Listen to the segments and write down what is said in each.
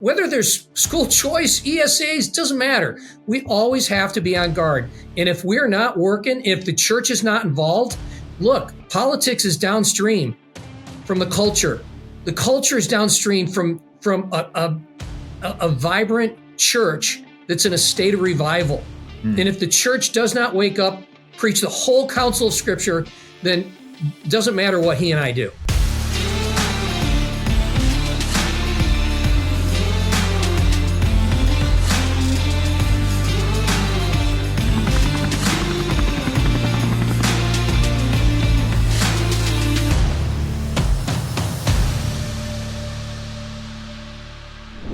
Whether there's school choice, ESAs, doesn't matter. We always have to be on guard. And if we're not working, if the church is not involved, look, politics is downstream from the culture. The culture is downstream from a vibrant church that's in a state of revival. And if the church does not wake up, preach the whole counsel of Scripture, then it doesn't matter what he and I do.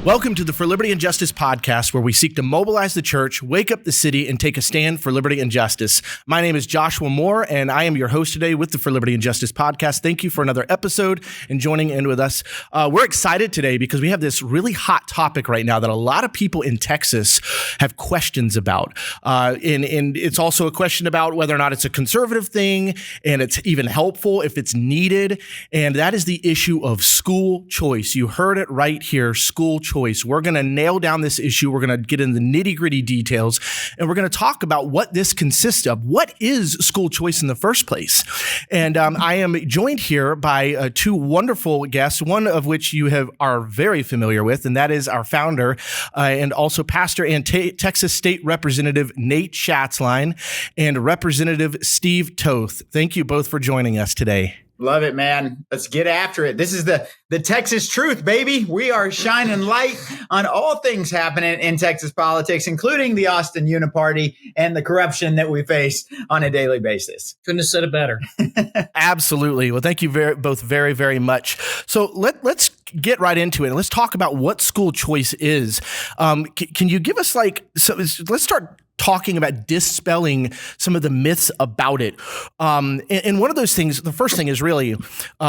Welcome to the For Liberty and Justice podcast, where we seek to mobilize the church, wake up the city, and take a stand for liberty and justice. My name is Joshua Moore, and I am your host today with the For Liberty and Justice podcast. Thank you for another episode and joining in with us. We're excited today because we have this really hot topic right now that a lot of people in Texas have questions about. And it's also a question about whether or not it's a conservative thing, and it's even helpful if it's needed. And that is the issue of school choice. You heard it right here, school choice. We're going to nail down this issue. We're going to get into the nitty-gritty details, and we're going to talk about what this consists of. What is school choice in the first place? And I am joined here by two wonderful guests, one of which you are very familiar with, and that is our founder and also pastor and Texas State Representative Nate Schatzline and Representative Steve Toth. Thank you both for joining us today. Love it, man. Let's get after it. This is the Texas truth, baby. We are shining light on all things happening in Texas politics, including the Austin Uniparty and the corruption that we face on a daily basis. Couldn't have said it better. Absolutely. Well, thank you both very, very much. So let's get right into it. Let's talk about what school choice is. Can you give us let's start talking about dispelling some of the myths about it. And one of those things, the first thing is really,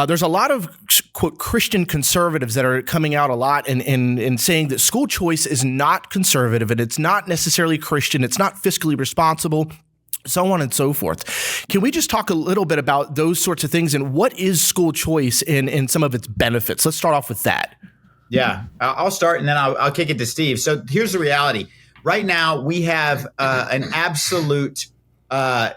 there's a lot of, quote, Christian conservatives that are coming out a lot and saying that school choice is not conservative and it's not necessarily Christian, it's not fiscally responsible, so on and so forth. Can we just talk a little bit about those sorts of things and what is school choice and some of its benefits? Let's start off with that. Yeah, I'll start and then I'll kick it to Steve. So here's the reality. Right now, we have an absolute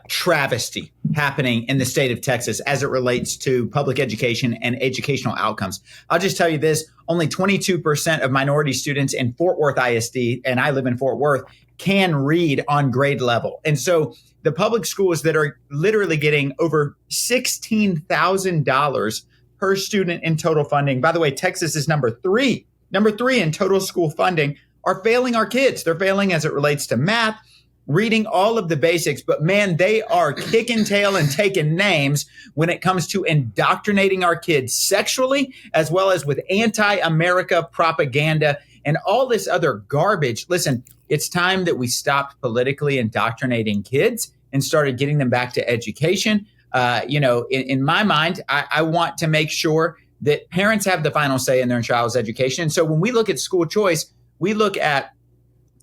travesty happening in the state of Texas as it relates to public education and educational outcomes. I'll just tell you this, only 22% of minority students in Fort Worth ISD, and I live in Fort Worth, can read on grade level. And so the public schools that are literally getting over $16,000 per student in total funding. By the way, Texas is number three in total school funding, are failing our kids. They're failing as it relates to math, reading, all of the basics. But man, they are kicking tail and taking names when it comes to indoctrinating our kids sexually, as well as with anti-America propaganda and all this other garbage. Listen, it's time that we stopped politically indoctrinating kids and started getting them back to education. In my mind, I want to make sure that parents have the final say in their child's education. And so when we look at school choice, we look at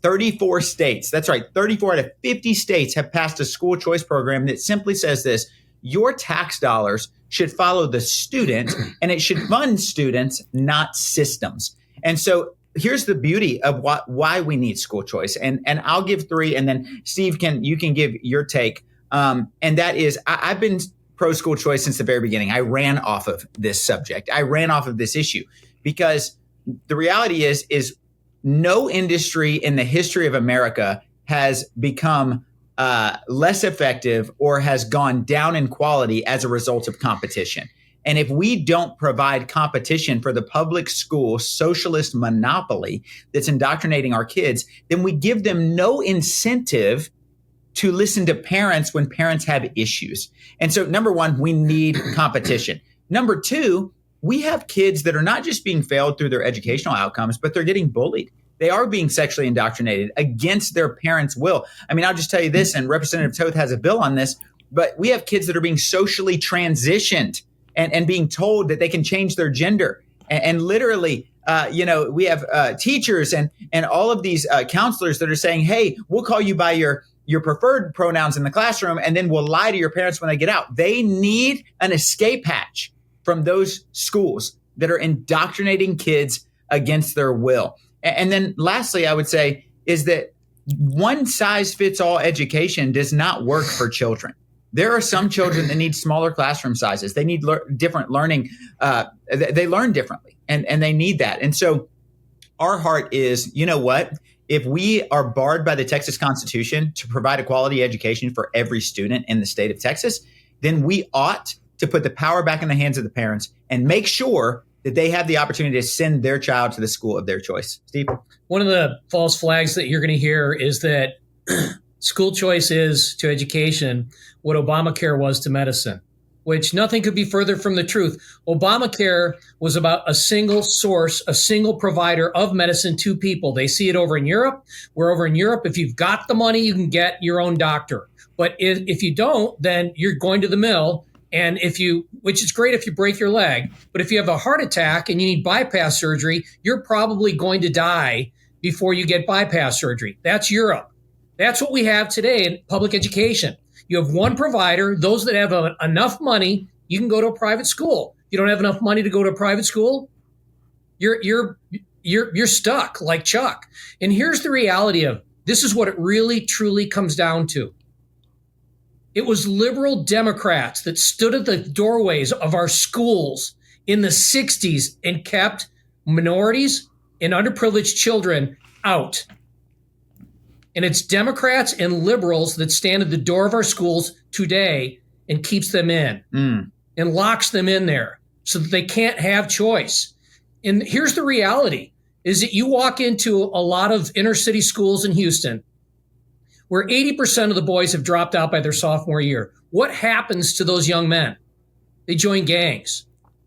34 states. That's right. 34 out of 50 states have passed a school choice program that simply says this: your tax dollars should follow the student and it should fund students, not systems. And so here's the beauty of why we need school choice. And I'll give three, and then Steve, you can give your take. And that is, I've been pro school choice since the very beginning. I ran off of this subject. I ran off of this issue because the reality is no industry in the history of America has become less effective or has gone down in quality as a result of competition. And if we don't provide competition for the public school socialist monopoly that's indoctrinating our kids, then we give them no incentive to listen to parents when parents have issues. And so, number one, we need competition. Number two, we have kids that are not just being failed through their educational outcomes, but they're getting bullied. They are being sexually indoctrinated against their parents' will. I mean, I'll just tell you this, and Representative Toth has a bill on this, but we have kids that are being socially transitioned and being told that they can change their gender. And literally, we have teachers and all of these counselors that are saying, hey, we'll call you by your preferred pronouns in the classroom, and then we'll lie to your parents when they get out. They need an escape hatch from those schools that are indoctrinating kids against their will. And then lastly, I would say is that one size fits all education does not work for children. There are some children that need smaller classroom sizes. They need different learning. They learn differently, and they need that. And so our heart is, you know what? If we are barred by the Texas Constitution to provide a quality education for every student in the state of Texas, then we ought to put the power back in the hands of the parents and make sure that they have the opportunity to send their child to the school of their choice. Steve? One of the false flags that you're going to hear is that school choice is to education what Obamacare was to medicine, which nothing could be further from the truth. Obamacare was about a single source, a single provider of medicine to people. They see it over in Europe. We're over in Europe. If you've got the money, you can get your own doctor. But if you don't, then you're going to the mill. And which is great if you break your leg, but if you have a heart attack and you need bypass surgery, you're probably going to die before you get bypass surgery. That's Europe. That's what we have today in public education. You have one provider. Those that have enough money, you can go to a private school. If you don't have enough money to go to a private school, you're stuck like Chuck. And here's the reality of this is what it really truly comes down to. It was liberal Democrats that stood at the doorways of our schools in the 60s and kept minorities and underprivileged children out. And it's Democrats and liberals that stand at the door of our schools today and keeps them in and locks them in there so that they can't have choice. And here's the reality is that you walk into a lot of inner city schools in Houston where 80% of the boys have dropped out by their sophomore year. What happens to those young men? They join gangs.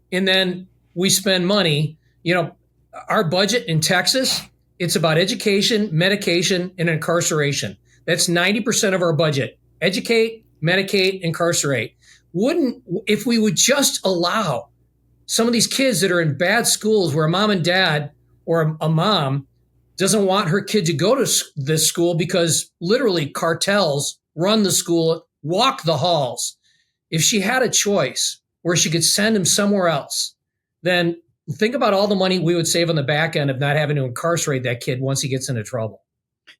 And then we spend money. You know, our budget in Texas, it's about education, medication, and incarceration. That's 90% of our budget. Educate, medicate, incarcerate. If we would just allow some of these kids that are in bad schools where a mom and dad or a mom doesn't want her kid to go to this school because literally cartels run the school, walk the halls. If she had a choice where she could send him somewhere else, then think about all the money we would save on the back end of not having to incarcerate that kid once he gets into trouble.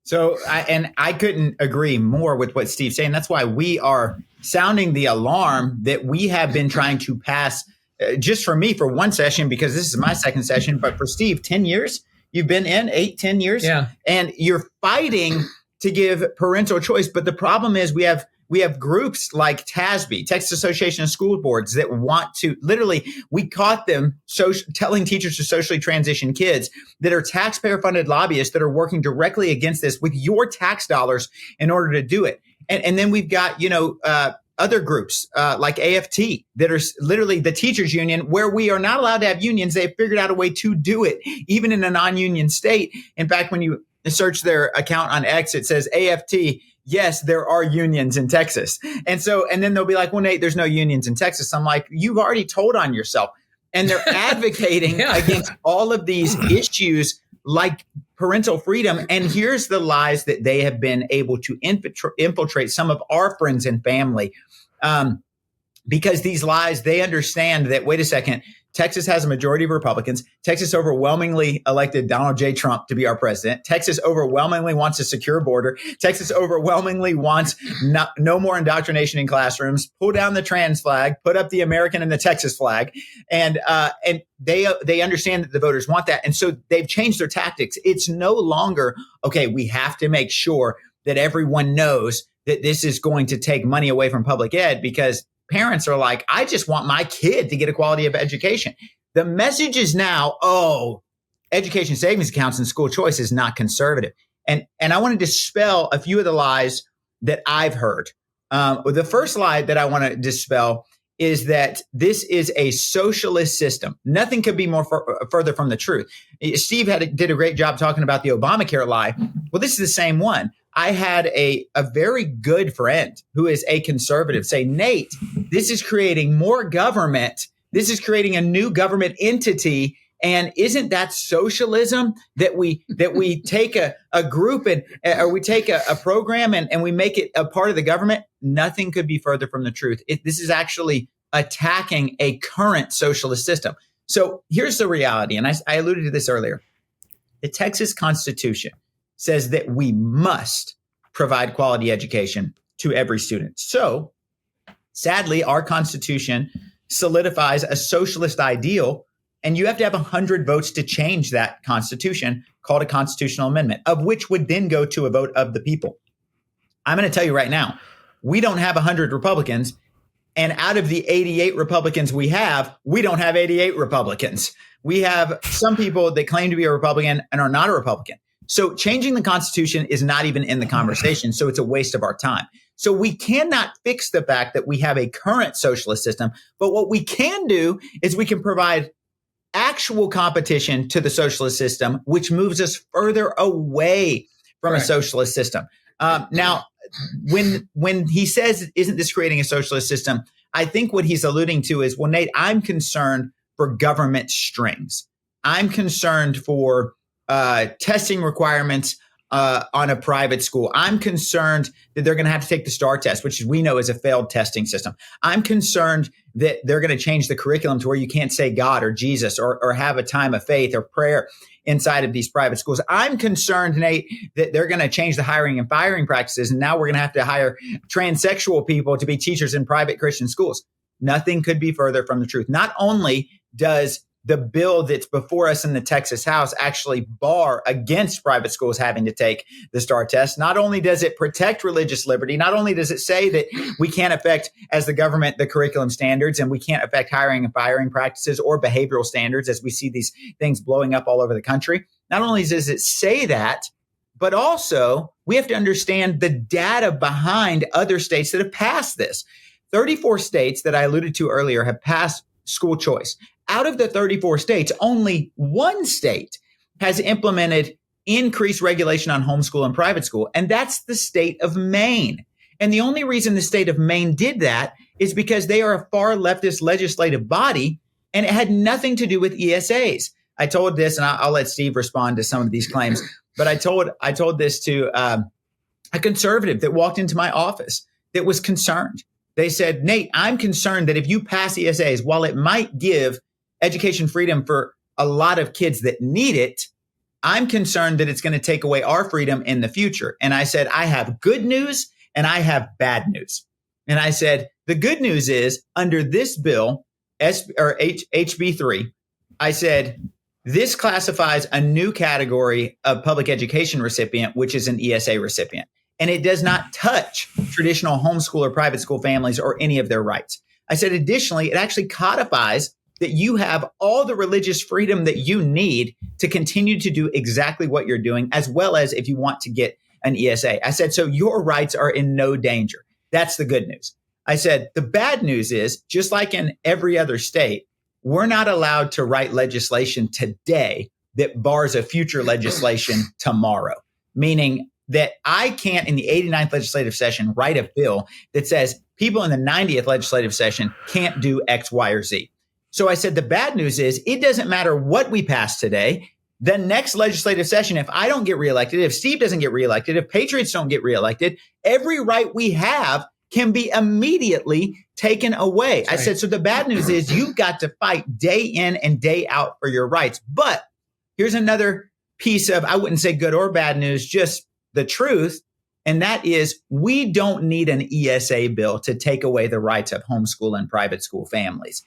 So, I couldn't agree more with what Steve's saying. That's why we are sounding the alarm that we have been trying to pass, just for me, for one session, because this is my second session, but for Steve, 10 years. You've been in 8-10 years, and you're fighting to give parental choice. But the problem is we have groups like TASB, Texas Association of School Boards, that want to we caught them telling teachers to socially transition kids that are taxpayer funded lobbyists that are working directly against this with your tax dollars in order to do it. And then we've got, other groups like AFT that are literally the teachers union where we are not allowed to have unions. They've figured out a way to do it, even in a non-union state. In fact, when you search their account on X, it says AFT. Yes, there are unions in Texas. And then they'll be like, well, Nate, there's no unions in Texas. I'm like, you've already told on yourself. And they're advocating against all of these issues like parental freedom. And here's the lies that they have been able to infiltrate some of our friends and family. Because these lies, they understand that, wait a second, Texas has a majority of Republicans. Texas overwhelmingly elected Donald J. Trump to be our president. Texas overwhelmingly wants a secure border. Texas overwhelmingly wants no more indoctrination in classrooms, pull down the trans flag, put up the American and the Texas flag. And they understand that the voters want that. And so they've changed their tactics. It's no longer, okay, we have to make sure that everyone knows that this is going to take money away from public ed, because parents are like, I just want my kid to get a quality of education. The message is now, education savings accounts and school choice is not conservative. And I want to dispel a few of the lies that I've heard. The first lie that I want to dispel is that this is a socialist system. Nothing could be more further from the truth. Steve did a great job talking about the Obamacare lie. Well, this is the same one. I had a very good friend who is a conservative say, Nate, this is creating more government. This is creating a new government entity. And isn't that socialism that we take a group or we take a program and we make it a part of the government? Nothing could be further from the truth. This is actually attacking a current socialist system. So here's the reality. And I alluded to this earlier. The Texas Constitution says that we must provide quality education to every student. So, sadly, our Constitution solidifies a socialist ideal, and you have to have 100 votes to change that Constitution, called a constitutional amendment, of which would then go to a vote of the people. I'm going to tell you right now, we don't have 100 Republicans, and out of the 88 Republicans we don't have 88 Republicans. We have some people that claim to be a Republican and are not a Republican. So changing the Constitution is not even in the conversation. So it's a waste of our time. So we cannot fix the fact that we have a current socialist system. But what we can do is we can provide actual competition to the socialist system, which moves us further away from a socialist system. Now, when he says, isn't this creating a socialist system? I think what he's alluding to is, well, Nate, I'm concerned for government strings. I'm concerned for testing requirements on a private school. I'm concerned that they're going to have to take the STAR test, which we know is a failed testing system. I'm concerned that they're going to change the curriculum to where you can't say God or Jesus or have a time of faith or prayer inside of these private schools. I'm concerned, Nate, that they're going to change the hiring and firing practices. And now we're going to have to hire transsexual people to be teachers in private Christian schools. Nothing could be further from the truth. Not only does the bill that's before us in the Texas House actually bar against private schools having to take the STAR test. Not only does it protect religious liberty, not only does it say that we can't affect, as the government, the curriculum standards, and we can't affect hiring and firing practices or behavioral standards as we see these things blowing up all over the country. Not only does it say that, but also we have to understand the data behind other states that have passed this. 34 states that I alluded to earlier have passed school choice. Out of the 34 states, only one state has implemented increased regulation on homeschool and private school, and that's the state of Maine. And the only reason the state of Maine did that is because they are a far leftist legislative body, and it had nothing to do with ESAs. I told this, and I'll let Steve respond to some of these claims, but I told this to a conservative that walked into my office that was concerned. They said, Nate, I'm concerned that if you pass ESAs, while it might give education freedom for a lot of kids that need it, I'm concerned that it's going to take away our freedom in the future. And I said, I have good news and I have bad news. And I said, the good news is under this bill, HB 3, I said, this classifies a new category of public education recipient, which is an ESA recipient. And it does not touch traditional homeschool or private school families or any of their rights. I said, additionally, it actually codifies that you have all the religious freedom that you need to continue to do exactly what you're doing, as well as if you want to get an ESA. I said, so your rights are in no danger. That's the good news. I said, the bad news is, just like in every other state, we're not allowed to write legislation today that bars a future legislation tomorrow, meaning that I can't, in the 89th legislative session, write a bill that says people in the 90th legislative session can't do X, Y, or Z. So I said, the bad news is it doesn't matter what we pass today. The next legislative session, if I don't get reelected, if Steve doesn't get reelected, if Patriots don't get reelected, every right we have can be immediately taken away. I said, so the bad news is you've got to fight day in and day out for your rights. But here's another piece of, I wouldn't say good or bad news, just the truth. And that is, we don't need an ESA bill to take away the rights of homeschool and private school families.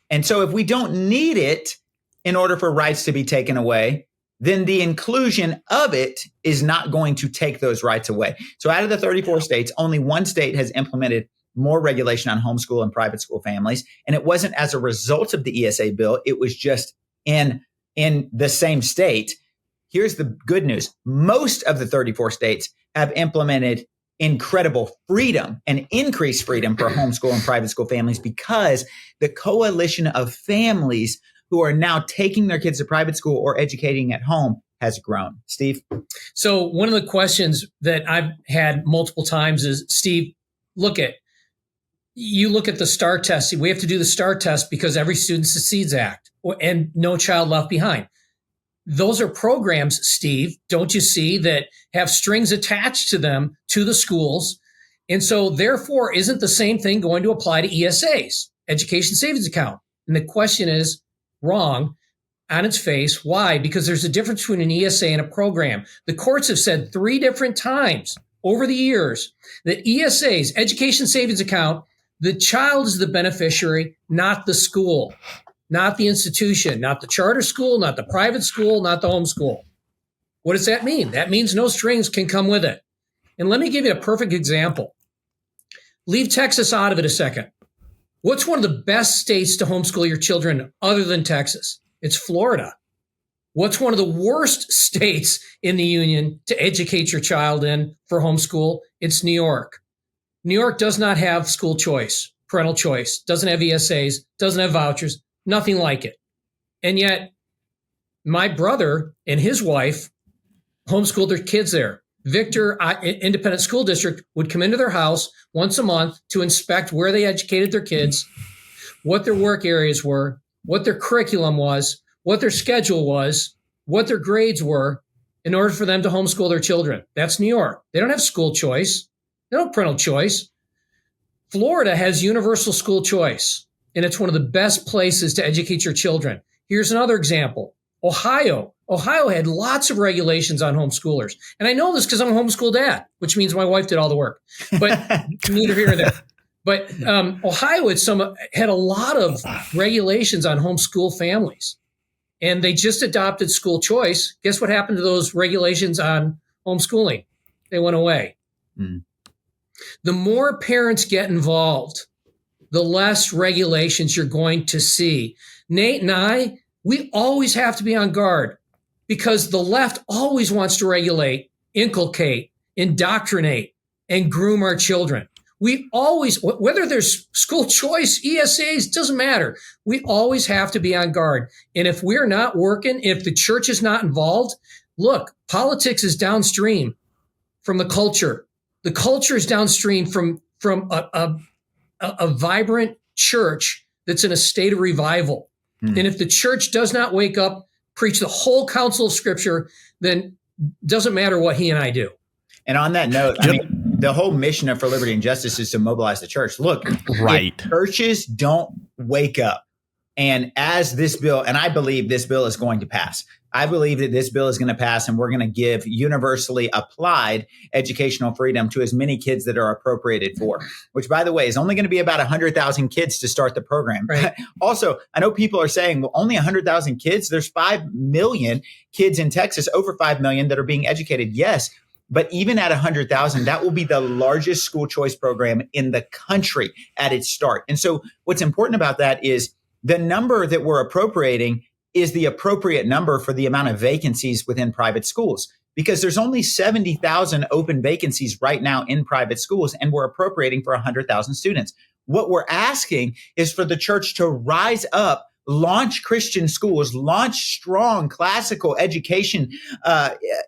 And so if we don't need it in order for rights to be taken away, then the inclusion of it is not going to take those rights away. So out of the 34 states, only one state has implemented more regulation on homeschool and private school families. And it wasn't as a result of the ESA bill. It was just in the same state. Here's the good news. Most of the 34 states have implemented incredible freedom and increased freedom for homeschool and private school families, because the coalition of families who are now taking their kids to private school or educating at home has grown. Steve? So one of the questions that I've had multiple times is, Steve, look at the STAR test. We have to do the STAR test because every Student Succeeds Act and No Child Left Behind. Those are programs, Steve, don't you see, that have strings attached to them to the schools. And so therefore, isn't the same thing going to apply to ESAs, Education Savings Account? And the question is wrong. on its face. Why? Because there's a difference between an ESA and a program. The courts have said 3 different times over the years that ESAs, education savings account, the child is the beneficiary, not the school, not the institution, not the charter school, not the private school, not the homeschool. What does that mean? That means no strings can come with it. And let me give you a perfect example. Leave Texas out of it a second. What's one of the best states to homeschool your children other than Texas? It's Florida. What's one of the worst states in the union to educate your child in for homeschool? It's New York. New York does not have school choice, parental choice, doesn't have ESAs, doesn't have vouchers, nothing like it. And yet my brother and his wife homeschooled their kids there. Victor Independent School District would come into their house once a month to inspect where they educated their kids, what their work areas were, what their curriculum was, what their schedule was, what their grades were in order for them to homeschool their children. That's New York. They don't have school choice. They don't have parental choice. Florida has universal school choice, and it's one of the best places to educate your children. Here's another example. Ohio had lots of regulations on homeschoolers. And I know this because I'm a homeschool dad, which means my wife did all the work. But neither here nor there. But Ohio had a lot of regulations on homeschool families. And they just adopted school choice. Guess what happened to those regulations on homeschooling? They went away. Mm. The more parents get involved, the less regulations you're going to see. Nate and I, we always have to be on guard because the left always wants to regulate, inculcate, indoctrinate, and groom our children. We always, whether there's school choice, ESAs, doesn't matter. We always have to be on guard. And if we're not working, if the church is not involved, look, politics is downstream from the culture. The culture is downstream from a vibrant church that's in a state of revival. And if the church does not wake up, preach the whole counsel of Scripture, then doesn't matter what he and I do. And on that note, I mean, the whole mission of For Liberty and Justice is to mobilize the church. Look, right. If churches don't wake up, and as this bill, and I believe this bill is going to pass, I believe that this bill is going to pass and we're going to give universally applied educational freedom to as many kids that are appropriated for, which, by the way, is only going to be about 100,000 kids to start the program. Right. Also, I know people are saying, well, only 100,000 kids. There's 5 million kids in Texas, over 5 million that are being educated. Yes. But even at 100,000, that will be the largest school choice program in the country at its start. And so what's important about that is the number that we're appropriating is the appropriate number for the amount of vacancies within private schools, because there's only 70,000 open vacancies right now in private schools, and we're appropriating for 100,000 students. What we're asking is for the church to rise up, launch Christian schools, launch strong classical education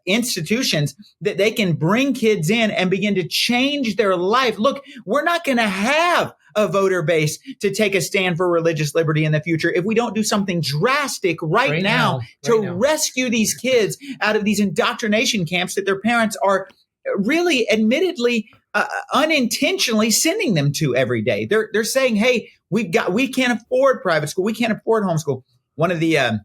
institutions that they can bring kids in and begin to change their life. Look, we're not going to have a voter base to take a stand for religious liberty in the future if we don't do something drastic right now to rescue these kids out of these indoctrination camps that their parents are really admittedly unintentionally sending them to every day. They're saying, hey, we can't afford private school. We can't afford homeschool. One of the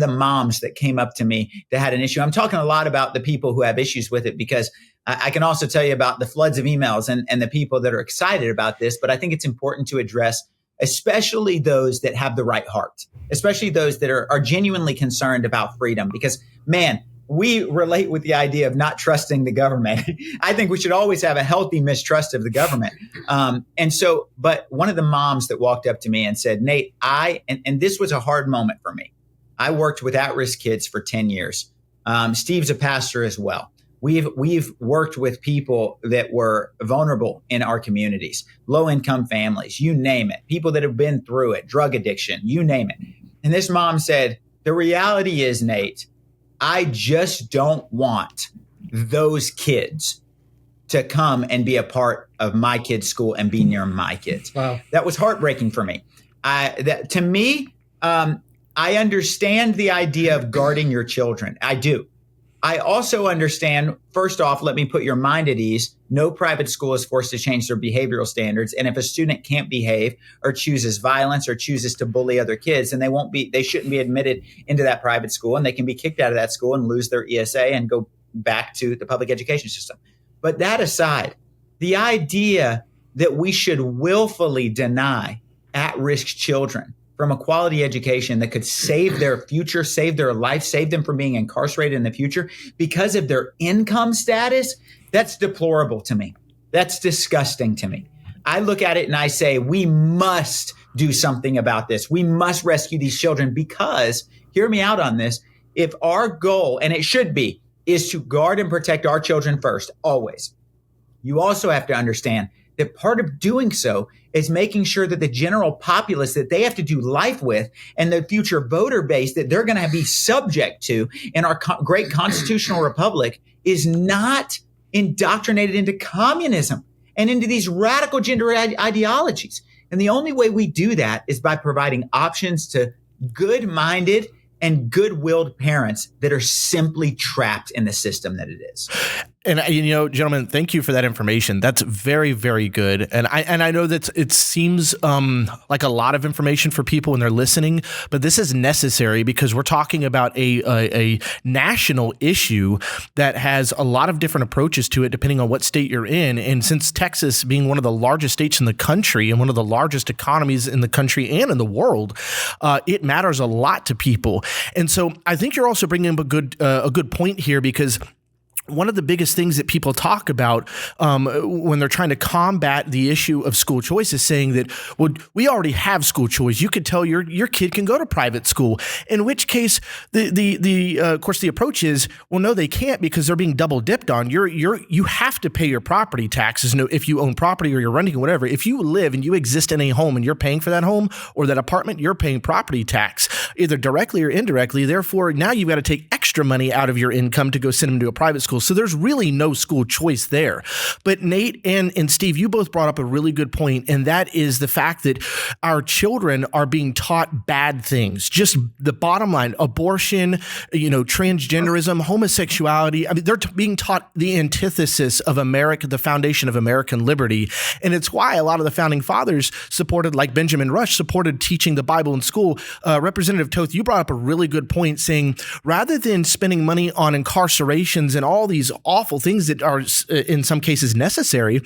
moms that came up to me that had an issue. I'm talking a lot about the people who have issues with it, because I can also tell you about the floods of emails and the people that are excited about this. But I think it's important to address, especially those that have the right heart, especially those that are genuinely concerned about freedom, because, man, we relate with the idea of not trusting the government. I think we should always have a healthy mistrust of the government. But one of the moms that walked up to me and said, Nate, and this was a hard moment for me. I worked with at-risk kids for 10 years. Steve's a pastor as well. We've worked with people that were vulnerable in our communities, low-income families, you name it, people that have been through it, drug addiction, you name it. And this mom said, the reality is, Nate, I just don't want those kids to come and be a part of my kids' school and be near my kids. Wow. That was heartbreaking for me. To me, I understand the idea of guarding your children. I do. I also understand, first off, let me put your mind at ease. No private school is forced to change their behavioral standards. And if a student can't behave or chooses violence or chooses to bully other kids, then they shouldn't be admitted into that private school, and they can be kicked out of that school and lose their ESA and go back to the public education system. But that aside, the idea that we should willfully deny at-risk children from a quality education that could save their future, save their life, save them from being incarcerated in the future because of their income status, that's deplorable to me. That's disgusting to me. I look at it and I say, we must do something about this. We must rescue these children because, hear me out on this, if our goal, and it should be, is to guard and protect our children first, always, you also have to understand that part of doing so is making sure that the general populace that they have to do life with and the future voter base that they're going to be subject to in our great constitutional republic is not indoctrinated into communism and into these radical gender ideologies. And the only way we do that is by providing options to good-minded and good-willed parents that are simply trapped in the system that it is. And, gentlemen, thank you for that information. That's very, very good. And I know that it seems like a lot of information for people when they're listening, but this is necessary because we're talking about a national issue that has a lot of different approaches to it depending on what state you're in. And since Texas, being one of the largest states in the country and one of the largest economies in the country and in the world, it matters a lot to people. And so I think you're also bringing up a good point here, because one of the biggest things that people talk about when they're trying to combat the issue of school choice is saying that, well, we already have school choice. You could tell your kid can go to private school. In which case, of course, the approach is, well, no, they can't because they're being double dipped on. You have to pay your property taxes. No, if you own property or you're renting or whatever, if you live and you exist in a home and you're paying for that home or that apartment, you're paying property tax, either directly or indirectly. Therefore, now you've got to take extra money out of your income to go send them to a private school. So there's really no school choice there. But Nate and Steve, you both brought up a really good point, and that is the fact that our children are being taught bad things. Just the bottom line: abortion, transgenderism, homosexuality. I mean, they're being taught the antithesis of America, the foundation of American liberty. And it's why a lot of the founding fathers supported, like Benjamin Rush, supported teaching the Bible in school. Representative Toth, you brought up a really good point, saying rather than spending money on incarcerations and all these awful things that are in some cases necessary,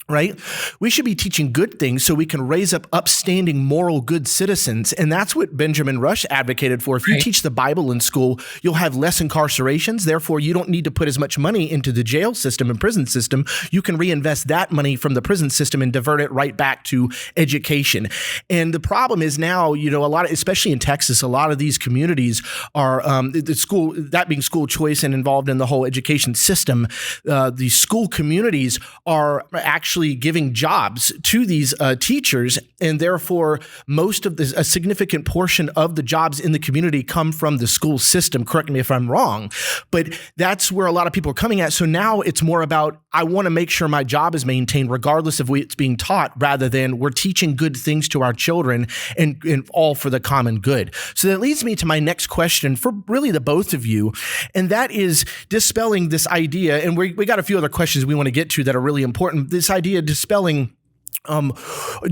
right? We should be teaching good things so we can raise up upstanding, moral, good citizens. And that's what Benjamin Rush advocated for. If you teach the Bible in school, you'll have less incarcerations. Therefore, you don't need to put as much money into the jail system and prison system. You can reinvest that money from the prison system and divert it right back to education. And the problem is now, a lot of, especially in Texas, a lot of these communities are that being school choice and involved in the whole education system. The school communities are actually giving jobs to these teachers, and therefore a significant portion of the jobs in the community come from the school system. Correct me if I'm wrong, but that's where a lot of people are coming at. So now it's more about, I want to make sure my job is maintained regardless of what's being taught, rather than we're teaching good things to our children and all for the common good. So that leads me to my next question for really the both of you, and that is dispelling this idea. And we got a few other questions we want to get to that are really important. This idea dispelling,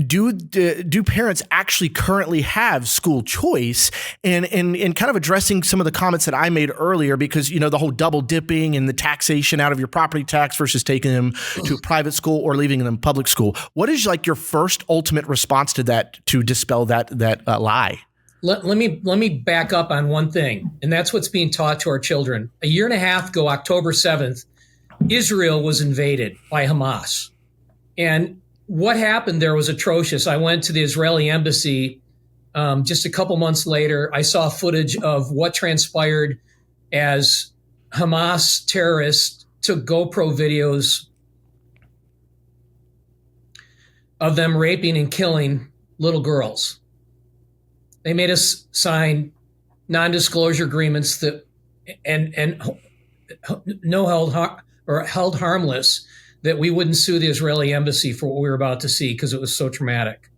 do parents actually currently have school choice, and kind of addressing some of the comments that I made earlier, because the whole double dipping and the taxation out of your property tax versus taking them to a private school or leaving them in public school. What is like your first ultimate response to that, to dispel that lie? Let me back up on one thing, and that's what's being taught to our children. A year and a half ago, October 7th, Israel was invaded by Hamas. And what happened there was atrocious. I went to the Israeli embassy just a couple months later. I saw footage of what transpired as Hamas terrorists took GoPro videos of them raping and killing little girls. They made us sign non-disclosure agreements that and held harmless, that we wouldn't sue the Israeli embassy for what we were about to see because it was so traumatic.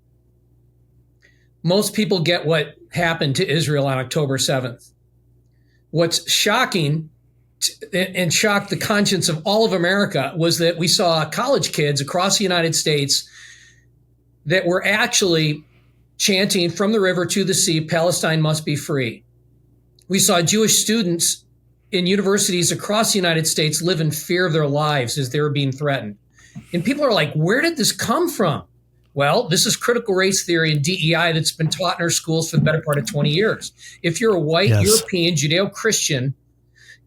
Most people get what happened to Israel on October 7th. What's shocking and shocked the conscience of all of America was that we saw college kids across the United States that were actually chanting from the river to the sea, Palestine must be free. We saw Jewish students in universities across the United States live in fear of their lives as they were being threatened. And people are like, where did this come from? Well, this is critical race theory and DEI that's been taught in our schools for the better part of 20 years. If you're a white European Judeo-Christian,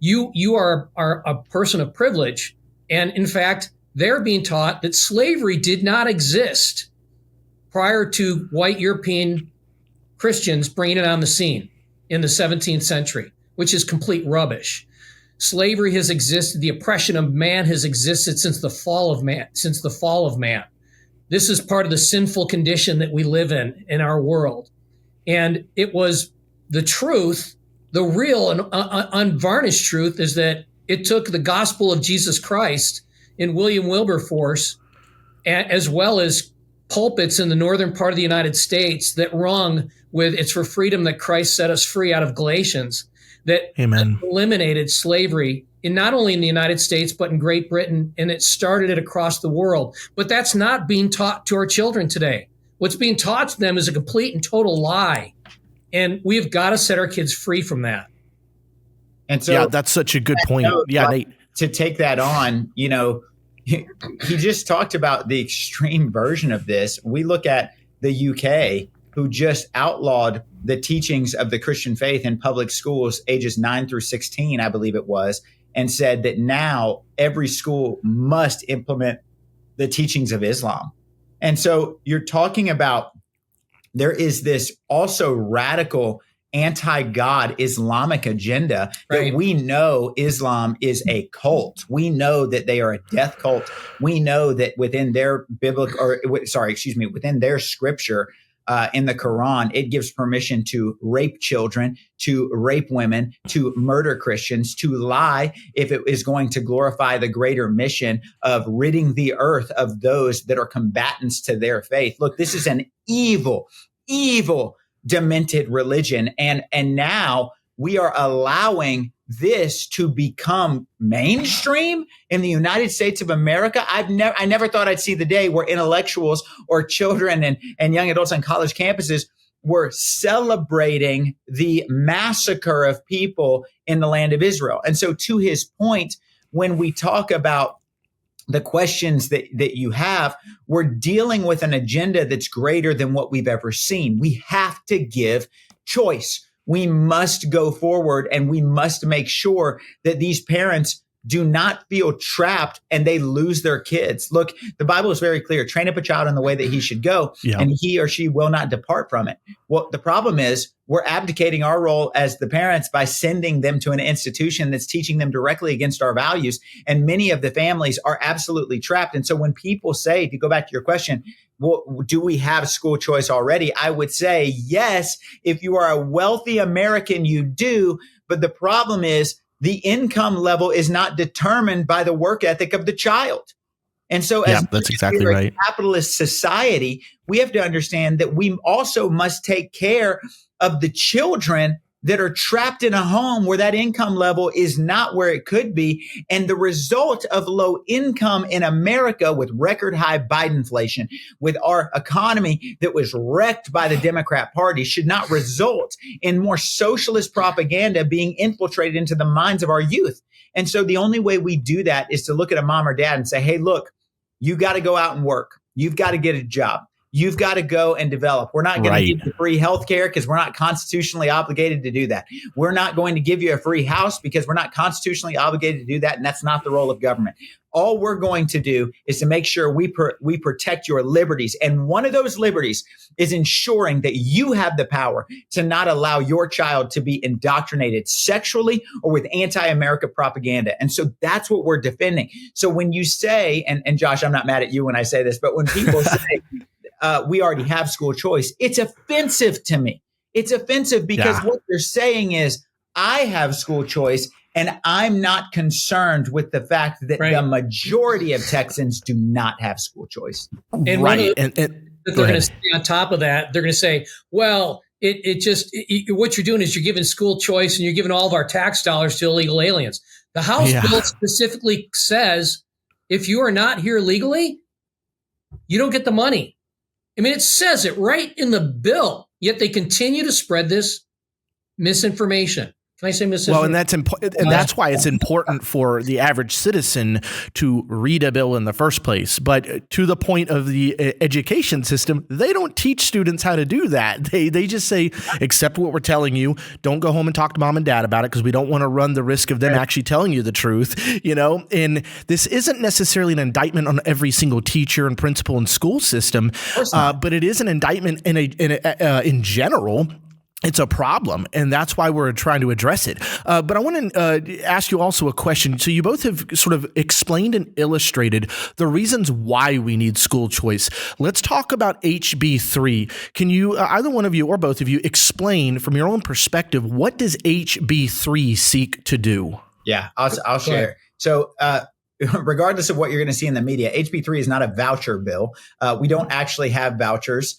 you are a person of privilege. And in fact, they're being taught that slavery did not exist prior to white European Christians bringing it on the scene in the 17th century, which is complete rubbish. Slavery has existed. The oppression of man has existed since the fall of man. This is part of the sinful condition that we live in our world. And it was the truth, the real and unvarnished truth is that it took the gospel of Jesus Christ in William Wilberforce, as well as pulpits in the northern part of the United States that rung with "It's for freedom that Christ set us free" out of Galatians, that eliminated slavery in not only in the United States, but in Great Britain, and it started it across the world. But that's not being taught to our children today. What's being taught to them is a complete and total lie. And we've got to set our kids free from that. And so that's such a good point. Nate. To take that on, he just talked about the extreme version of this. We look at the UK, who just outlawed the teachings of the Christian faith in public schools, ages 9 through 16, I believe it was, and said that now every school must implement the teachings of Islam. And so you're talking about there is this also radical anti-God Islamic agenda that we know Islam is a cult. We know that they are a death cult. We know that within their within their scripture, in the Quran, it gives permission to rape children, to rape women, to murder Christians, to lie if it is going to glorify the greater mission of ridding the earth of those that are combatants to their faith. Look, this is an evil, demented religion. And now we are allowing this to become mainstream in the United States of America. I never thought I'd see the day where intellectuals or children and young adults on college campuses were celebrating the massacre of people in the land of Israel. And so to his point, when we talk about the questions that you have, we're dealing with an agenda that's greater than what we've ever seen. We have to give choice. We must go forward and we must make sure that these parents do not feel trapped and they lose their kids. Look, the Bible is very clear. Train up a child in the way that he should go, and he or she will not depart from it. Well, the problem is we're abdicating our role as the parents by sending them to an institution that's teaching them directly against our values. And many of the families are absolutely trapped. And so when people say, to go back to your question, well, do we have school choice already? I would say yes. If you are a wealthy American, you do. But the problem is the income level is not determined by the work ethic of the child. And so as that's exactly right. Capitalist society, we have to understand that we also must take care of the children that are trapped in a home where that income level is not where it could be. And the result of low income in America with record high Biden inflation, with our economy that was wrecked by the Democrat Party, should not result in more socialist propaganda being infiltrated into the minds of our youth. And so the only way we do that is to look at a mom or dad and say, hey, look, you got to go out and work. You've got to get a job. You've got to go and develop. We're not going to give you free health care because we're not constitutionally obligated to do that. We're not going to give you a free house because we're not constitutionally obligated to do that. And that's not the role of government. All we're going to do is to make sure we protect your liberties. And one of those liberties is ensuring that you have the power to not allow your child to be indoctrinated sexually or with anti-America propaganda. And so that's what we're defending. So when you say, and Josh, I'm not mad at you when I say this, but when people say, we already have school choice, it's offensive to me. It's offensive because what they're saying is I have school choice and I'm not concerned with the fact that the majority of Texans do not have school choice. And they're going to say on top of that, they're going to say, well, what you're doing is you're giving school choice and you're giving all of our tax dollars to illegal aliens. The House bill specifically says if you are not here legally, you don't get the money. I mean, it says it right in the bill, yet they continue to spread this misinformation. Can I say misinformation? Well, and that's important, and that's why it's important for the average citizen to read a bill in the first place. But to the point of the education system, they don't teach students how to do that. They just say, accept what we're telling you. Don't go home and talk to mom and dad about it because we don't want to run the risk of them actually telling you the truth. You know, and this isn't necessarily an indictment on every single teacher and principal and school system, but it is an indictment in general. It's a problem, and that's why we're trying to address it. But I want to ask you also a question. So you both have sort of explained and illustrated the reasons why we need school choice. Let's talk about HB3. Can you, either one of you or both of you, explain from your own perspective, what does HB3 seek to do? Yeah, I'll share. So regardless of what you're going to see in the media, HB3 is not a voucher bill. We don't actually have vouchers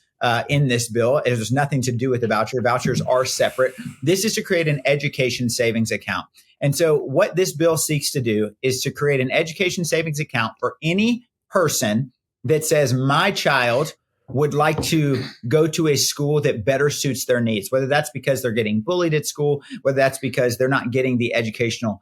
in this bill. It has nothing to do with the voucher. Vouchers are separate. This is to create an education savings account. And so what this bill seeks to do is to create an education savings account for any person that says, my child would like to go to a school that better suits their needs, whether that's because they're getting bullied at school, whether that's because they're not getting the educational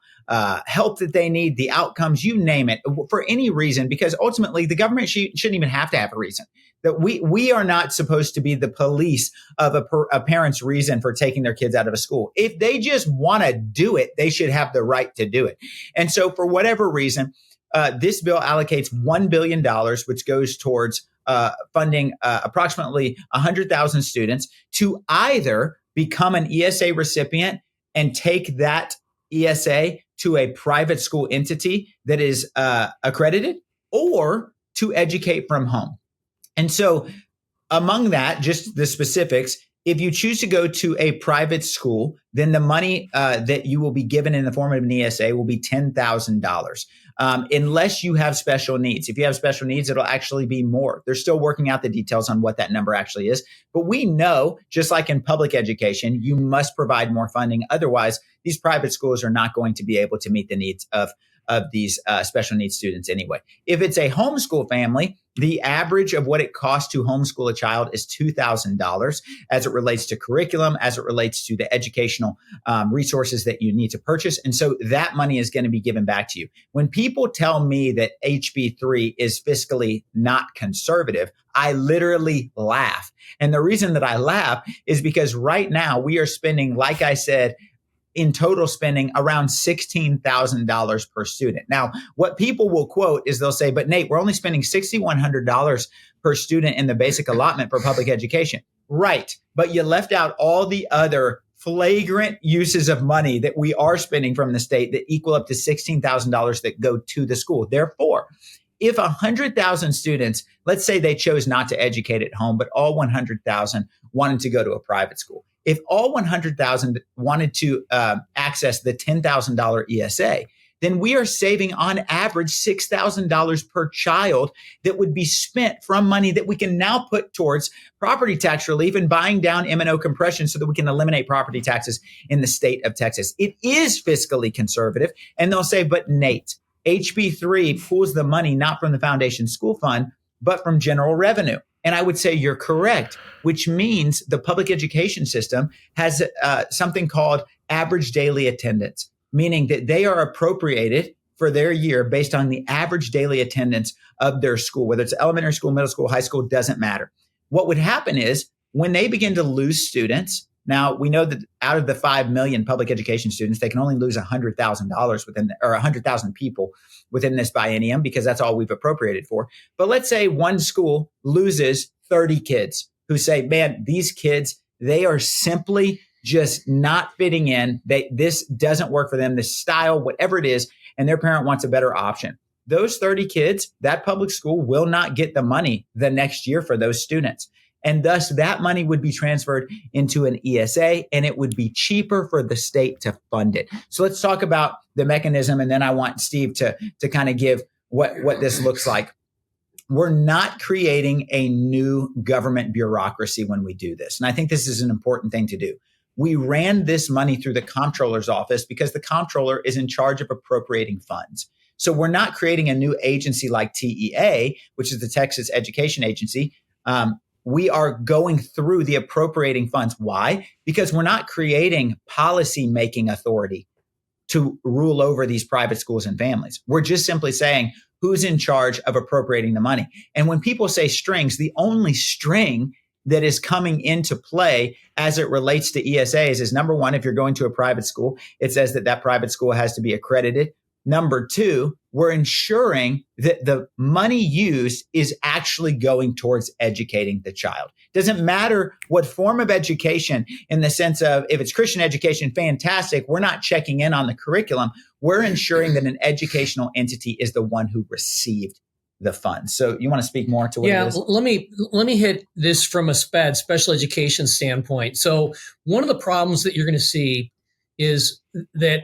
help that they need, the outcomes, you name it, for any reason, because ultimately the government shouldn't even have to have a reason. That we are not supposed to be the police of a parent's reason for taking their kids out of a school. If they just want to do it, they should have the right to do it. And so for whatever reason, this bill allocates $1 billion, which goes towards funding approximately 100,000 students to either become an ESA recipient and take that ESA to a private school entity that is accredited, or to educate from home. And so among that, just the specifics, if you choose to go to a private school, then the money that you will be given in the form of an ESA will be $10,000, unless you have special needs. If you have special needs, it'll actually be more. They're still working out the details on what that number actually is. But we know, just like in public education, you must provide more funding. Otherwise, these private schools are not going to be able to meet the needs of these special needs students anyway. If it's a homeschool family, the average of what it costs to homeschool a child is $2,000 as it relates to curriculum, as it relates to the educational resources that you need to purchase. And so that money is going to be given back to you. When people tell me that HB3 is fiscally not conservative, I literally laugh. And the reason that I laugh is because right now we are spending, like I said, in total spending around $16,000 per student. Now, what people will quote is they'll say, but Nate, we're only spending $6,100 per student in the basic allotment for public education. Right. But you left out all the other flagrant uses of money that we are spending from the state that equal up to $16,000 that go to the school. Therefore, if 100,000 students, let's say they chose not to educate at home, but all 100,000 wanted to go to a private school. If all 100,000 wanted to access the $10,000 ESA, then we are saving on average $6,000 per child that would be spent from money that we can now put towards property tax relief and buying down M&O compression so that we can eliminate property taxes in the state of Texas. It is fiscally conservative. And they'll say, but Nate, HB3 pulls the money not from the Foundation School Fund, but from general revenue. And I would say you're correct, which means the public education system has something called average daily attendance, meaning that they are appropriated for their year based on the average daily attendance of their school, whether it's elementary school, middle school, high school, doesn't matter. What would happen is when they begin to lose students, now we know that out of the 5 million public education students, they can only lose $100,000 within, or 100,000 people within this biennium, because that's all we've appropriated for. But let's say one school loses 30 kids who say, man, these kids, they are simply just not fitting in. This doesn't work for them, this style, whatever it is, and their parent wants a better option. Those 30 kids, that public school will not get the money the next year for those students. And thus that money would be transferred into an ESA, and it would be cheaper for the state to fund it. So let's talk about the mechanism. And then I want Steve to kind of give what this looks like. We're not creating a new government bureaucracy when we do this. And I think this is an important thing to do. we ran this money through the comptroller's office because the comptroller is in charge of appropriating funds. So we're not creating a new agency like TEA, which is the Texas Education Agency. We are going through the appropriating funds. Why? Because we're not creating policy-making authority to rule over these private schools and families. We're just simply saying who's in charge of appropriating the money. And when people say strings, the only string that is coming into play as it relates to ESAs is, number one, if you're going to a private school, it says that that private school has to be accredited. Number two, we're ensuring that the money used is actually going towards educating the child. Doesn't matter what form of education, in the sense of if it's Christian education, fantastic. We're not checking in on the curriculum. We're ensuring that an educational entity is the one who received the funds. So you want to speak more to what it is? Let me hit this from a special education standpoint. So one of the problems that you're going to see is that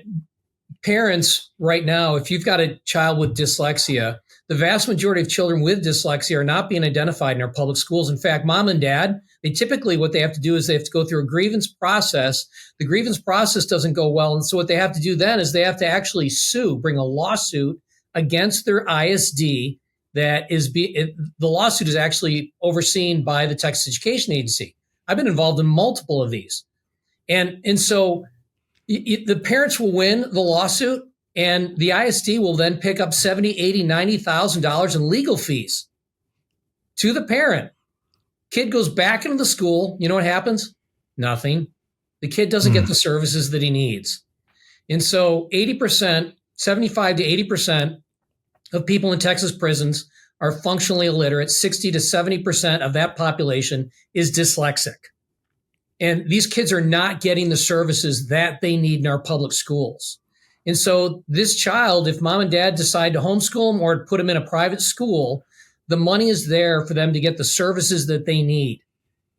parents right now, if you've got a child with dyslexia, the vast majority of children with dyslexia are not being identified in our public schools. In fact, mom and dad, they typically, what they have to do is they have to go through a grievance process. The grievance process doesn't go well. And so what they have to do then is they have to actually bring a lawsuit against their ISD that is, the lawsuit is actually overseen by the Texas Education Agency. I've been involved in multiple of these. And so the parents will win the lawsuit, and the ISD will then pick up $70,000, $80,000, $90,000 in legal fees to the parent. Kid goes back into the school. You know what happens? Nothing. The kid doesn't get the services that he needs. And so 80%, 75 to 80% of people in Texas prisons are functionally illiterate. 60 to 70% of that population is dyslexic. And these kids are not getting the services that they need in our public schools. And so this child, if mom and dad decide to homeschool them or put them in a private school, the money is there for them to get the services that they need.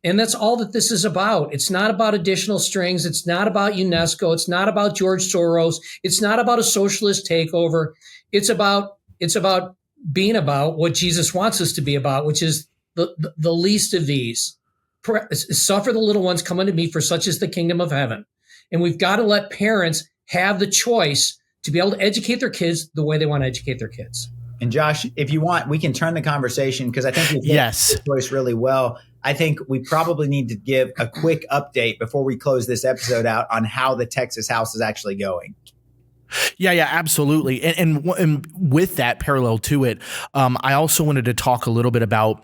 And that's all that this is about. It's not about additional strings. It's not about UNESCO. It's not about George Soros. It's not about a socialist takeover. It's about being about what Jesus wants us to be about, which is the least of these. Suffer the little ones, come unto me, for such is the kingdom of heaven. And we've got to let parents have the choice to be able to educate their kids the way they want to educate their kids. And Josh, if you want, we can turn the conversation, because I think you've the choice really well. I think we probably need to give a quick update before we close this episode out on how the Texas House is actually going. Yeah, absolutely. And with that parallel to it, I also wanted to talk a little bit about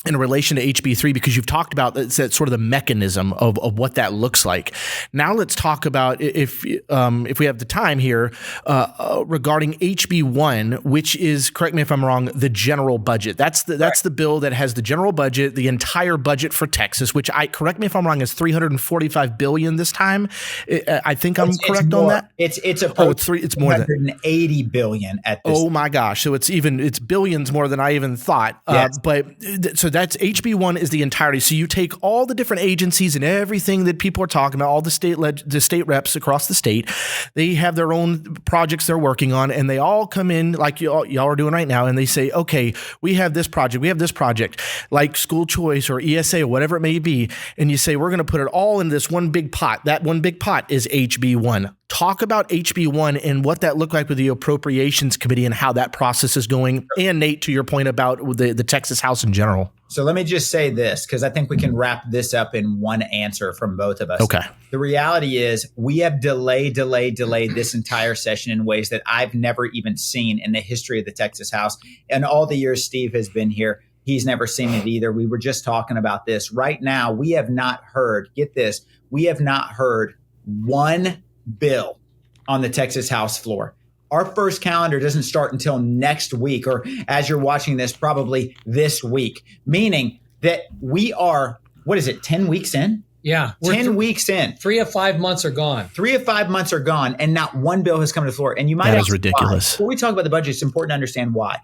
in relation to HB3, because you've talked about that sort of the mechanism of what that looks like. Now let's talk about, if we have the time here, regarding HB1, which is, correct me if I'm wrong, the general budget. That's the bill that has the general budget, the entire budget for Texas, which correct me if I'm wrong, is $345 billion this time. I think I'm correct on that. It's more than $180 billion at this. Oh my gosh! So it's billions more than I even thought. Yes. So that's HB1 is the entirety. So you take all the different agencies and everything that people are talking about, all the state reps across the state. They have their own projects they're working on, and they all come in like y'all are doing right now, and they say, okay, we have this project, like school choice or ESA or whatever it may be, and you say, we're going to put it all in this one big pot. That one big pot is HB1. Talk about HB1 and what that looked like with the Appropriations Committee and how that process is going. And Nate, to your point about the Texas House in general. So let me just say this, because I think we can wrap this up in one answer from both of us. Okay. The reality is we have delayed this entire session in ways that I've never even seen in the history of the Texas House. And all the years Steve has been here, he's never seen it either. We were just talking about this. Right now, we have not heard, get this, we have not heard one bill on the Texas House floor. Our first calendar doesn't start until next week, or as you're watching this, probably this week, meaning that we are, 10 weeks in? Yeah. 10 weeks in. 3 of 5 months are gone. 3 of 5 months are gone, and not one bill has come to the floor. And you might That ask is ridiculous. why. Before we talk about the budget, it's important to understand why.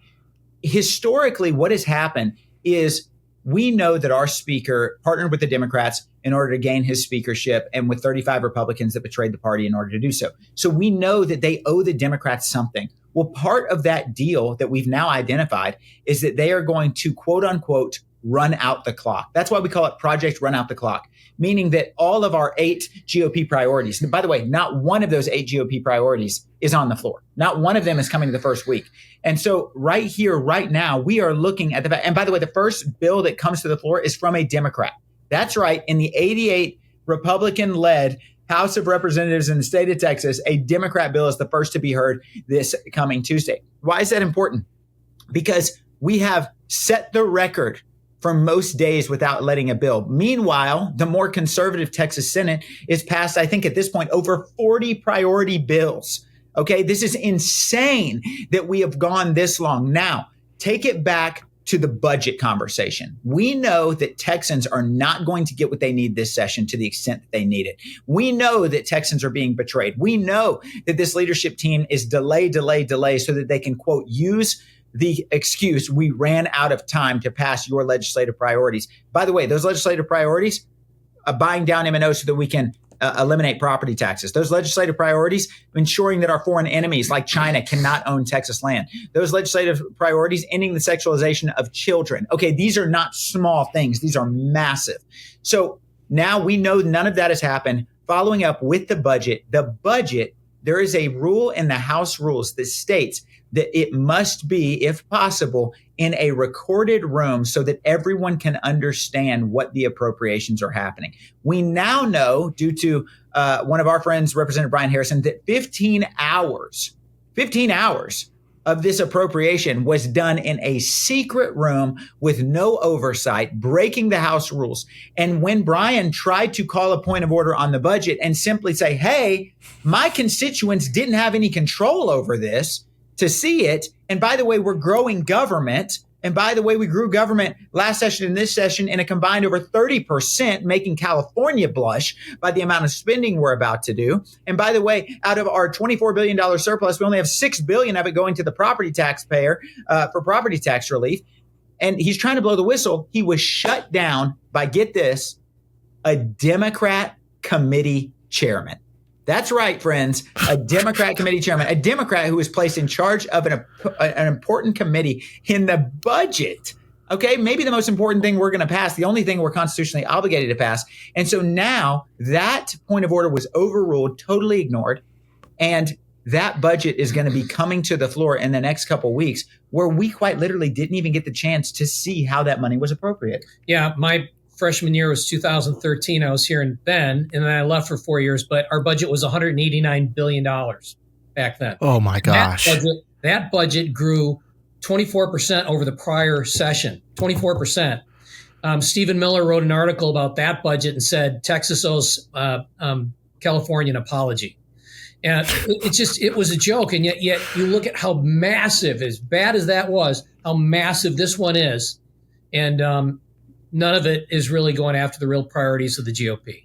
Historically, what has happened is we know that our speaker partnered with the Democrats in order to gain his speakership, and with 35 Republicans that betrayed the party in order to do so. So we know that they owe the Democrats something. Well, part of that deal that we've now identified is that they are going to, quote unquote, Run Out the Clock. That's why we call it Project Run Out the Clock, meaning that all of our 8 GOP priorities, and by the way, not one of those 8 GOP priorities is on the floor. Not one of them is coming to the first week. And so right here, right now, we are looking at and by the way, the first bill that comes to the floor is from a Democrat. That's right. In the 88 Republican-led House of Representatives in the state of Texas, a Democrat bill is the first to be heard this coming Tuesday. Why is that important? Because we have set the record for most days without letting a bill. Meanwhile, the more conservative Texas Senate is passed, I think at this point, over 40 priority bills. Okay, this is insane that we have gone this long. Now, take it back to the budget conversation. We know that Texans are not going to get what they need this session to the extent that they need it. We know that Texans are being betrayed. We know that this leadership team is delay so that they can, quote, use the excuse, we ran out of time to pass your legislative priorities. By the way, those legislative priorities, buying down M&O so that we can eliminate property taxes. Those legislative priorities, ensuring that our foreign enemies like China cannot own Texas land. Those legislative priorities, ending the sexualization of children. Okay, these are not small things. These are massive. So now we know none of that has happened. Following up with the budget, there is a rule in the House rules that states that it must be, if possible, in a recorded room so that everyone can understand what the appropriations are happening. We now know, due to one of our friends, Representative Brian Harrison, that 15 hours of this appropriation was done in a secret room with no oversight, breaking the House rules. And when Brian tried to call a point of order on the budget and simply say, hey, my constituents didn't have any control over this, to see it. And by the way, we're growing government. And by the way, we grew government last session and this session in a combined over 30%, making California blush by the amount of spending we're about to do. And by the way, out of our $24 billion surplus, we only have $6 billion of it going to the property taxpayer for property tax relief. And he's trying to blow the whistle. He was shut down by, get this, a Democrat committee chairman. That's right, friends. A Democrat committee chairman, a Democrat who was placed in charge of an important committee in the budget. Okay, maybe the most important thing we're going to pass, the only thing we're constitutionally obligated to pass. And so now that point of order was overruled, totally ignored. And that budget is going to be coming to the floor in the next couple of weeks, where we quite literally didn't even get the chance to see how that money was appropriated. Yeah, my freshman year was 2013. I was here in Bend, and then I left for 4 years, but our budget was $189 billion back then. Oh, my gosh. That budget grew 24% over the prior session, 24%. Stephen Miller wrote an article about that budget and said Texas owes California an apology. And it was a joke. And yet you look at how massive, as bad as that was, how massive this one is. And none of it is really going after the real priorities of the GOP.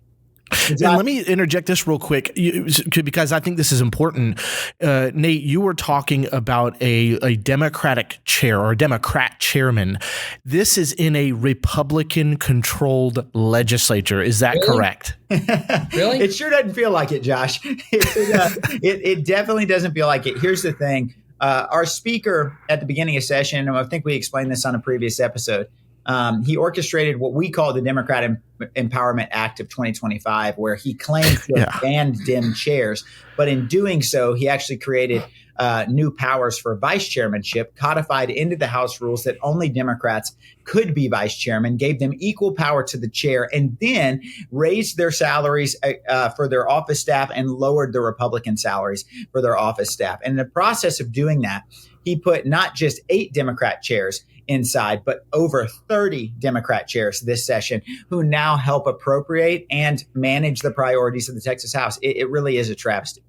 And let me interject this real quick because I think this is important. Nate, you were talking about a Democratic chair or a Democrat chairman. This is in a Republican-controlled legislature. Is that correct? Really? It sure doesn't feel like it, Josh. It definitely doesn't feel like it. Here's the thing. Our speaker at the beginning of session, and I think we explained this on a previous episode, he orchestrated what we call the Democrat Empowerment Act of 2025, where he claimed to have banned Dem chairs. But in doing so, he actually created new powers for vice chairmanship, codified into the House rules that only Democrats could be vice chairman, gave them equal power to the chair, and then raised their salaries for their office staff and lowered the Republican salaries for their office staff. And in the process of doing that, he put not just 8 Democrat chairs inside, but over 30 Democrat chairs this session who now help appropriate and manage the priorities of the Texas House. It really is a travesty.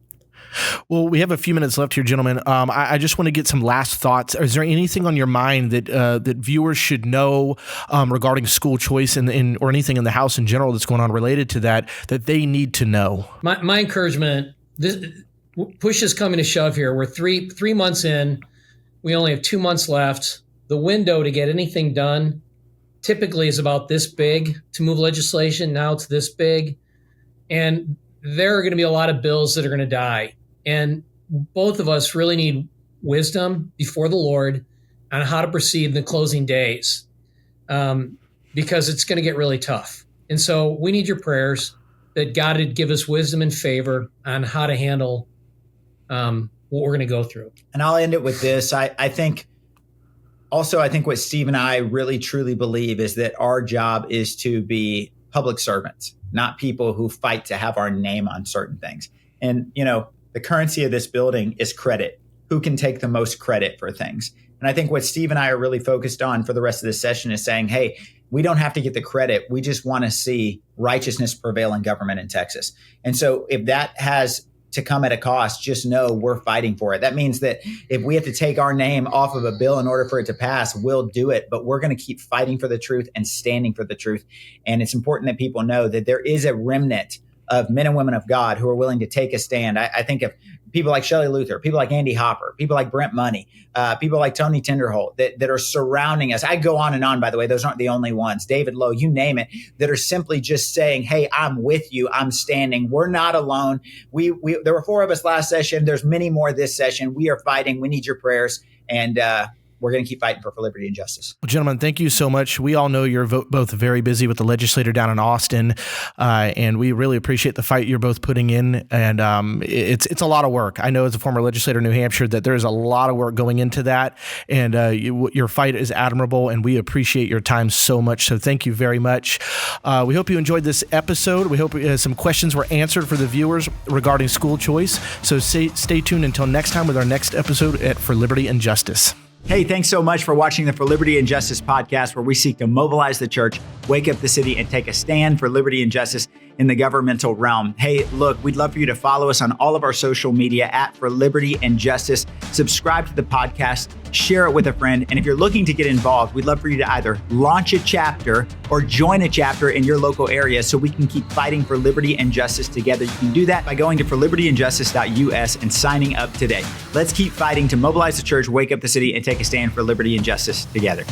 Well, we have a few minutes left here, gentlemen. I just want to get some last thoughts. Is there anything on your mind that viewers should know regarding school choice and or anything in the House in general that's going on related to that they need to know? My encouragement, push is coming to shove here. We're three months in. We only have 2 months left. The window to get anything done typically is about this big. To move legislation, now it's this big. And there are going to be a lot of bills that are going to die. And both of us really need wisdom before the Lord on how to proceed in the closing days. because it's going to get really tough. And so we need your prayers that God would give us wisdom and favor on how to handle what we're going to go through. And I'll end it with this. I think what Steve and I really truly believe is that our job is to be public servants, not people who fight to have our name on certain things. And, the currency of this building is credit. Who can take the most credit for things? And I think what Steve and I are really focused on for the rest of this session is saying, hey, we don't have to get the credit. We just want to see righteousness prevail in government in Texas. And so if that has to come at a cost, just know we're fighting for it. That means that if we have to take our name off of a bill in order for it to pass, we'll do it. But we're going to keep fighting for the truth and standing for the truth. And it's important that people know that there is a remnant of men and women of God who are willing to take a stand. I think of people like Shelley Luther, people like Andy Hopper, people like Brent Money, people like Tony Tinderholt that are surrounding us. I go on and on, by the way, those aren't the only ones. David Lowe, you name it, that are simply just saying, hey, I'm with you. I'm standing. We're not alone. There were 4 of us last session. There's many more this session. We are fighting. We need your prayers. And we're going to keep fighting for liberty and justice. Well, gentlemen, thank you so much. We all know you're both very busy with the legislator down in Austin, and we really appreciate the fight you're both putting in. And it's a lot of work. I know as a former legislator in New Hampshire that there's a lot of work going into that, and your fight is admirable, and we appreciate your time so much. So thank you very much. We hope you enjoyed this episode. We hope some questions were answered for the viewers regarding school choice. So stay tuned until next time with our next episode at For Liberty and Justice. Hey, thanks so much for watching the For Liberty and Justice podcast, where we seek to mobilize the church, wake up the city, and take a stand for liberty and justice in the governmental realm. Hey, look, we'd love for you to follow us on all of our social media at For Liberty and Justice. Subscribe to the podcast, share it with a friend. And if you're looking to get involved, we'd love for you to either launch a chapter or join a chapter in your local area so we can keep fighting for liberty and justice together. You can do that by going to forlibertyandjustice.us and signing up today. Let's keep fighting to mobilize the church, wake up the city, and take a stand for liberty and justice together.